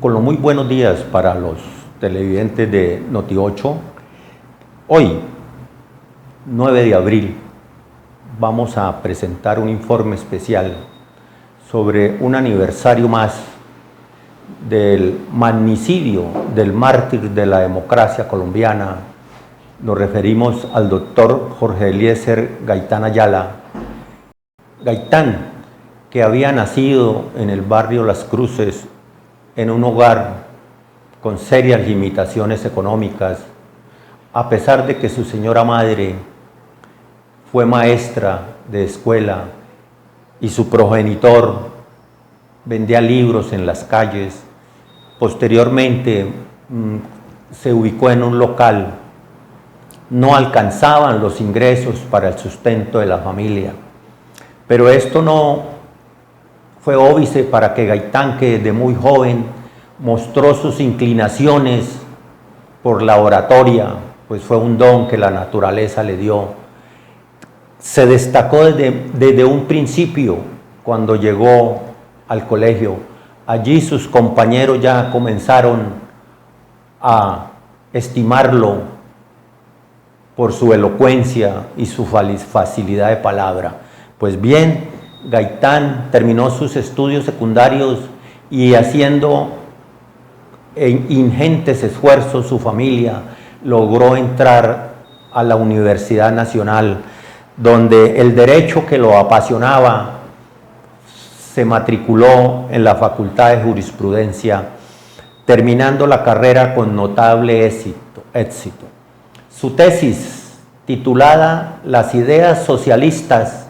con los muy buenos días para los televidentes de Noti8. Hoy, 9 de abril, vamos a presentar un informe especial sobre un aniversario más del magnicidio del mártir de la democracia colombiana. Nos referimos al doctor Jorge Eliezer Gaitán Ayala. Gaitán, que había nacido en el barrio Las Cruces, en un hogar con serias limitaciones económicas, a pesar de que su señora madre fue maestra de escuela y su progenitor vendía libros en las calles. Posteriormente se ubicó en un local. No alcanzaban los ingresos para el sustento de la familia, pero esto no fue óbice para que Gaitán, que desde muy joven mostró sus inclinaciones por la oratoria, pues fue un don que la naturaleza le dio. Se destacó desde un principio cuando llegó al colegio. Allí sus compañeros ya comenzaron a estimarlo por su elocuencia y su facilidad de palabra. Pues bien, Gaitán terminó sus estudios secundarios y, haciendo ingentes esfuerzos, su familia logró entrar a la Universidad Nacional, donde el derecho que lo apasionaba se matriculó en la Facultad de Jurisprudencia, terminando la carrera con notable éxito. Su tesis, titulada Las ideas socialistas,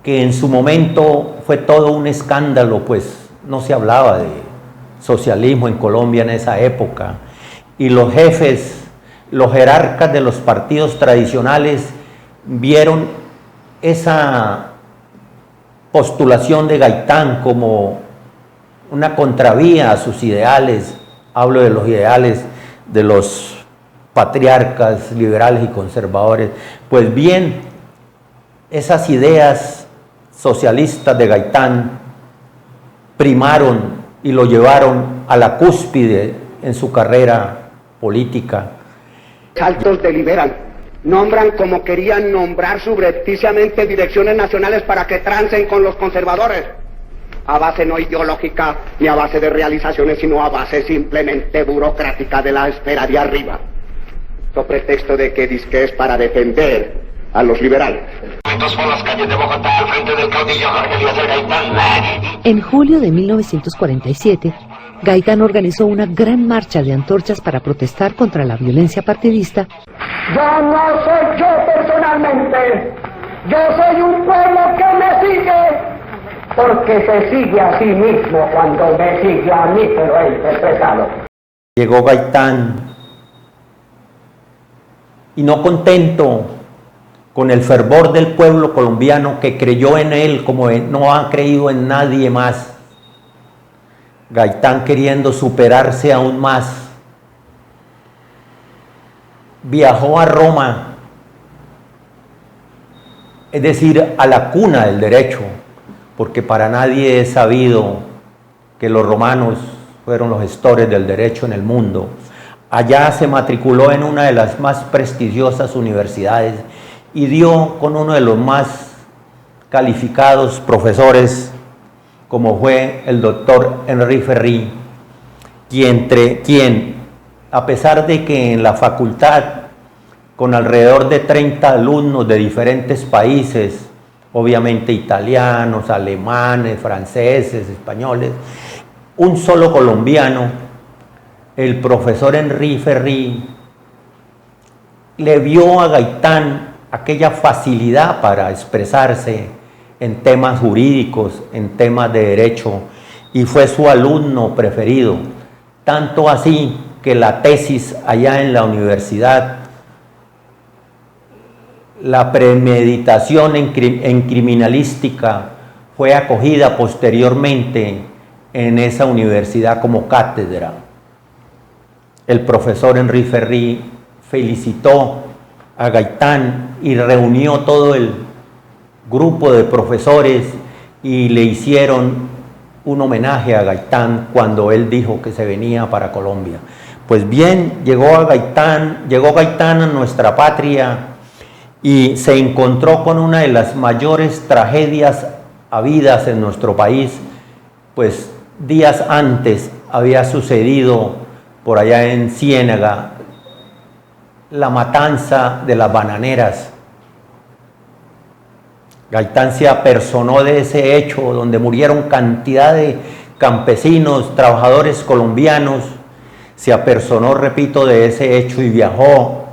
que en su momento fue todo un escándalo, pues no se hablaba de socialismo en Colombia en esa época, y los jefes, los jerarcas de los partidos tradicionales vieron esa postulación de Gaitán como una contravía a sus ideales. Hablo de los ideales de los patriarcas liberales y conservadores. Pues bien, esas ideas socialistas de Gaitán primaron y lo llevaron a la cúspide en su carrera política. Altos deliberan, nombran como querían nombrar subrepticiamente direcciones nacionales para que trancen con los conservadores, a base no ideológica ni a base de realizaciones, sino a base simplemente burocrática de la esfera de arriba, con pretexto de que dizque es para defender a los liberales. En julio de 1947, Gaitán organizó una gran marcha de antorchas para protestar contra la violencia partidista. Yo no soy yo personalmente, yo soy un pueblo que me sigue, porque se sigue a sí mismo cuando me sigue a mí, pero he interpretado. Llegó Gaitán y, no contento con el fervor del pueblo colombiano que creyó en él como no ha creído en nadie más, Gaitán, queriendo superarse aún más, viajó a Roma, es decir, a la cuna del derecho, porque para nadie es sabido que los romanos fueron los gestores del derecho en el mundo. Allá se matriculó en una de las más prestigiosas universidades y dio con uno de los más calificados profesores, como fue el doctor Henri Ferri, quien, a pesar de que en la facultad, con alrededor de 30 alumnos de diferentes países, obviamente italianos, alemanes, franceses, españoles, un solo colombiano, el profesor Henri Ferri, le vio a Gaitán aquella facilidad para expresarse en temas jurídicos, en temas de derecho, y fue su alumno preferido, tanto así que la tesis allá en la universidad, la premeditación en criminalística, fue acogida posteriormente en esa universidad como cátedra. El profesor Henri Ferri felicitó a Gaitán y reunió todo el grupo de profesores y le hicieron un homenaje a Gaitán cuando él dijo que se venía para Colombia. Pues bien, llegó Gaitán a nuestra patria y se encontró con una de las mayores tragedias habidas en nuestro país, pues días antes había sucedido por allá en Ciénaga la matanza de las bananeras. Gaitán se apersonó de ese hecho donde murieron cantidad de campesinos, trabajadores colombianos, se apersonó, repito, de ese hecho y viajó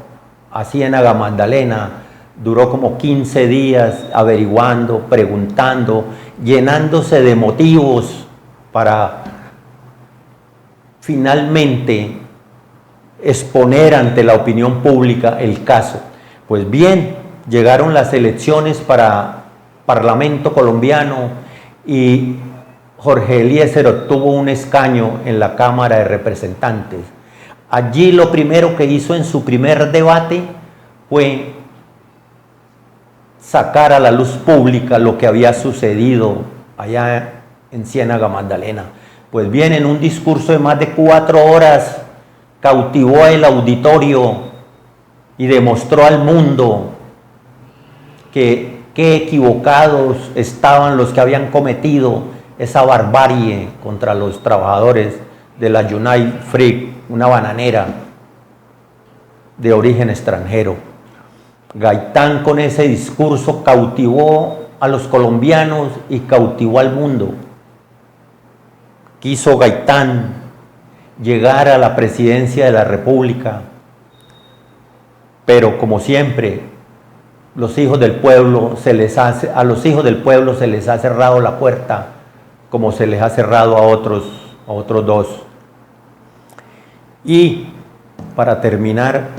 a Ciénaga Magdalena. Duró como 15 días averiguando, preguntando, llenándose de motivos para finalmente exponer ante la opinión pública el caso. Pues bien, llegaron las elecciones para Parlamento colombiano y Jorge Eliezer obtuvo un escaño en la Cámara de Representantes. Allí lo primero que hizo en su primer debate fue sacar a la luz pública lo que había sucedido allá en Ciénaga Magdalena. Pues bien, en un discurso de más de 4 horas cautivó el auditorio y demostró al mundo que qué equivocados estaban los que habían cometido esa barbarie contra los trabajadores de la United Fruit, una bananera de origen extranjero. Gaitán con ese discurso cautivó a los colombianos y cautivó al mundo. Quiso Gaitán llegar a la presidencia de la República, pero como siempre, a los hijos del pueblo se les ha cerrado la puerta, como se les ha cerrado a otros 2. Y para terminar,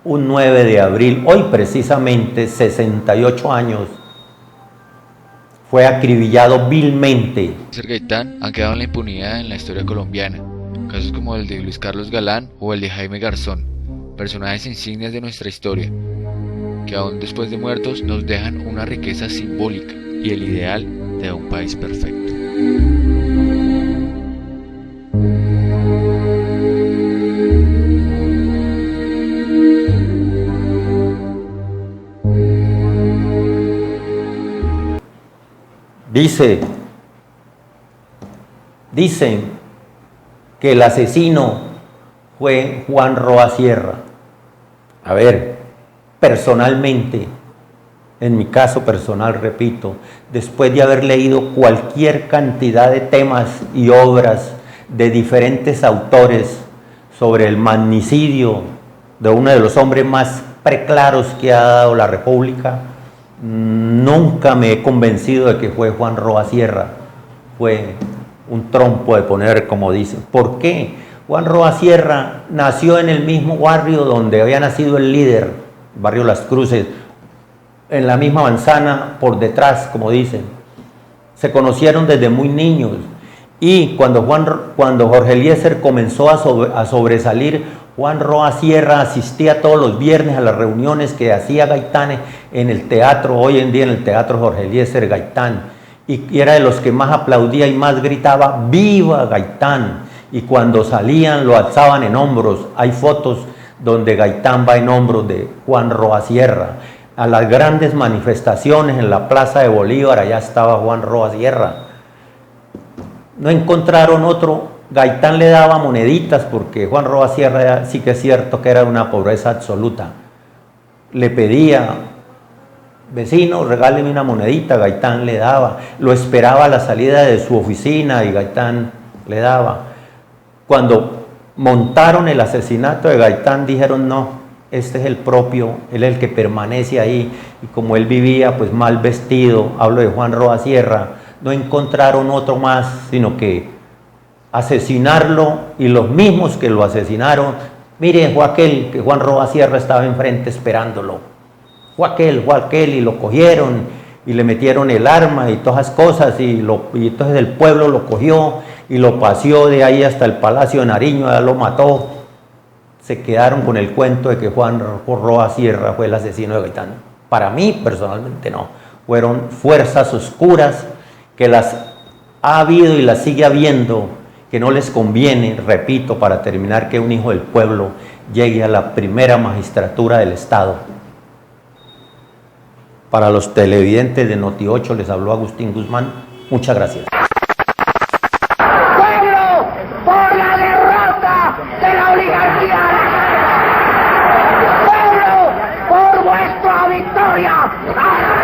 un 9 de abril, hoy precisamente 68 años, fue acribillado vilmente. Gaitán han quedado en la impunidad en la historia colombiana. Casos como el de Luis Carlos Galán o el de Jaime Garzón, personajes insignes de nuestra historia, que aún después de muertos nos dejan una riqueza simbólica y el ideal de un país perfecto. Dicen que el asesino fue Juan Roa Sierra. A ver, personalmente, en mi caso personal, repito, después de haber leído cualquier cantidad de temas y obras de diferentes autores sobre el magnicidio de uno de los hombres más preclaros que ha dado la República, nunca me he convencido de que fue Juan Roa Sierra. Fue un trompo de poner, como dicen. ¿Por qué? Juan Roa Sierra nació en el mismo barrio donde había nacido el líder, barrio Las Cruces, en la misma manzana, por detrás, como dicen. Se conocieron desde muy niños. Y cuando Jorge Eliezer comenzó a sobresalir, Juan Roa Sierra asistía todos los viernes a las reuniones que hacía Gaitán en el teatro, hoy en día en el Teatro Jorge Eliezer Gaitán, y era de los que más aplaudía y más gritaba ¡viva Gaitán! Y cuando salían lo alzaban en hombros. Hay fotos donde Gaitán va en hombros de Juan Roa Sierra. A las grandes manifestaciones en la Plaza de Bolívar, allá estaba Juan Roa Sierra. No encontraron otro. Gaitán le daba moneditas porque Juan Roa Sierra sí que es cierto que era una pobreza absoluta. Le pedía, vecino, regáleme una monedita, Gaitán le daba. Lo esperaba a la salida de su oficina y Gaitán le daba. Cuando montaron el asesinato de Gaitán dijeron no, este es el propio, él es el que permanece ahí. Y como él vivía pues mal vestido, hablo de Juan Roa Sierra, no encontraron otro más, sino que asesinarlo, y los mismos que lo asesinaron, miren, fue aquel que Juan Roa Sierra estaba enfrente esperándolo, fue aquel, y lo cogieron y le metieron el arma y todas esas cosas, y entonces el pueblo lo cogió y lo paseó de ahí hasta el Palacio de Nariño, allá lo mató. Se quedaron con el cuento de que Juan Roa Sierra fue el asesino de Gaitán. Para mí, personalmente, no. Fueron fuerzas oscuras que las Ha habido y la sigue habiendo, que no les conviene, repito, para terminar, que un hijo del pueblo llegue a la primera magistratura del Estado. Para los televidentes de Noti8 les habló Agustín Guzmán. Muchas gracias. ¡Pueblo, por la derrota de la oligarquía! ¡Pueblo, por vuestra victoria!